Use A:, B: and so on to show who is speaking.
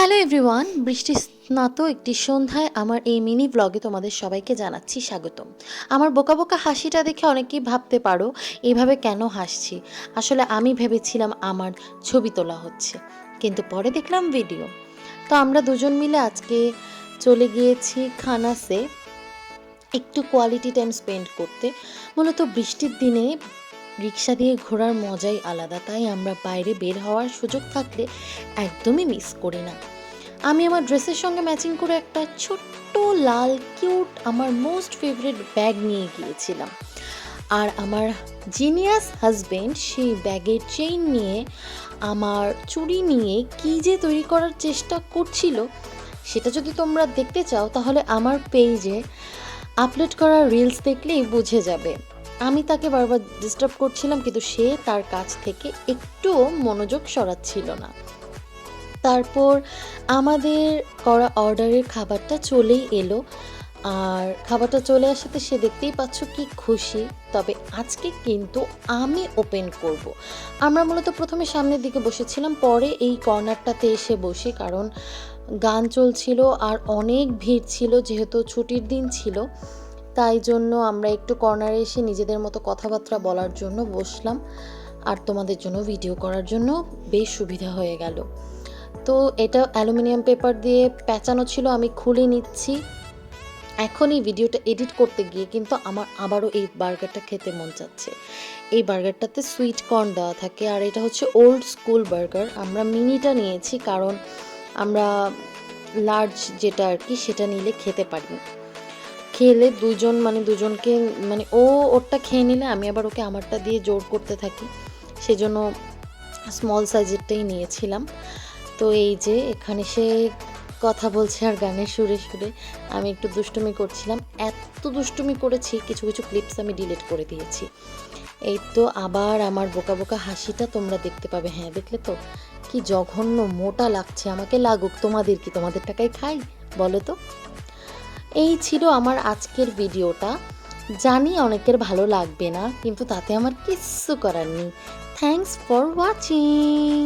A: Hello everyone, বৃষ্টি স্নাত একটি সন্ধ্যায় আমার এই মিনি ব্লগে তোমাদের সবাইকে জানাচ্ছি স্বাগতম। আমার বোকা বোকা হাসিটা দেখে অনেকেই ভাবতে পারো এভাবে কেন হাসছি। আসলে আমি ভেবেছিলাম আমার ছবি তোলা হচ্ছে, কিন্তু পরে দেখলাম ভিডিও। তো আমরা দুজন মিলে আজকে চলে গিয়েছি খানাসে একটু কোয়ালিটি টাইম স্পেন্ড করতে। মূলত বৃষ্টির দিনে রিক্সা দিয়ে ঘোরার মজাই আলাদা, তাই আমরা বাইরে বের হওয়ার সুযোগ থাকলে একদমই মিস করি না। আমি আমার ড্রেসের সঙ্গে ম্যাচিং করে একটা ছোট্ট লাল কিউট আমার মোস্ট ফেভারিট ব্যাগ নিয়ে গিয়েছিলাম। আর আমার জিনিয়াস হাজবেন্ড সেই ব্যাগের চেইন নিয়ে আমার চুড়ি নিয়ে কী যে তৈরি করার চেষ্টা করছিল, সেটা যদি তোমরা দেখতে চাও তাহলে আমার পেজে আপলোড করা রিলস দেখলেই বুঝে যাবে। আমি তাকে বারবার ডিস্টার্ব করছিলাম, কিন্তু সে তার কাছ থেকে একটুও মনোযোগ সরাচ্ছিল না। তারপর আমাদের করা অর্ডারের খাবারটা চলেই এলো, আর খাবারটা চলে আসাতে সে দেখতেই পাচ্ছ কি খুশি। তবে আজকে কিন্তু আমি ওপেন করব। আমরা মূলত প্রথমে সামনের দিকে বসেছিলাম, পরে এই কর্নারটাতে এসে বসি, কারণ গান চলছিল আর অনেক ভিড় ছিল, যেহেতু ছুটির দিন ছিল। তাই জন্য আমরা একটু কর্নারে এসে নিজেদের মতো কথাবার্তা বলার জন্য বসলাম, আর তোমাদের জন্য ভিডিও করার জন্য বেশ সুবিধা হয়ে গেল। তো এটা অ্যালুমিনিয়াম পেপার দিয়ে পেঁচানো ছিল, আমি খুলে নিচ্ছি। এখন এই ভিডিওটা এডিট করতে গিয়ে কিন্তু আমার আবারও এই বার্গারটা খেতে মন চাচ্ছে। এই বার্গারটাতে সুইট কর্ন দেওয়া থাকে, আর এটা হচ্ছে ওল্ড স্কুল বার্গার। আমরা মিনিটা নিয়েছি কারণ আমরা লার্জ যেটা আর কি সেটা নিলে খেতে পারি। খেলে দুজনকে ও ওরটা খেয়ে নিলে আমি আবার ওকে আমারটা দিয়ে জোর করতে থাকি, সেজন্য স্মল সাইজেরটাই নিয়েছিলাম। তো এই যে এখানে সে কথা বলছে আর গানের সুরে সুরে আমি একটু দুষ্টুমি করছিলাম। এত দুষ্টুমি করেছি, কিছু কিছু ক্লিপস আমি ডিলিট করে দিয়েছি। এই তো আবার আমার বোকা বোকা হাসিটা তোমরা দেখতে পাবে। হ্যাঁ, দেখলে তো কি জঘন্য মোটা লাগছে। আমাকে লাগুক, তোমাদের কি, তোমাদের টাকায় খাই বলো তো। এই ছিল আমার আজকের ভিডিওটা। জানি অনেকের ভালো লাগবে না, কিন্তু তাতে আমার কিচ্ছু করার নেই। Thanks for watching.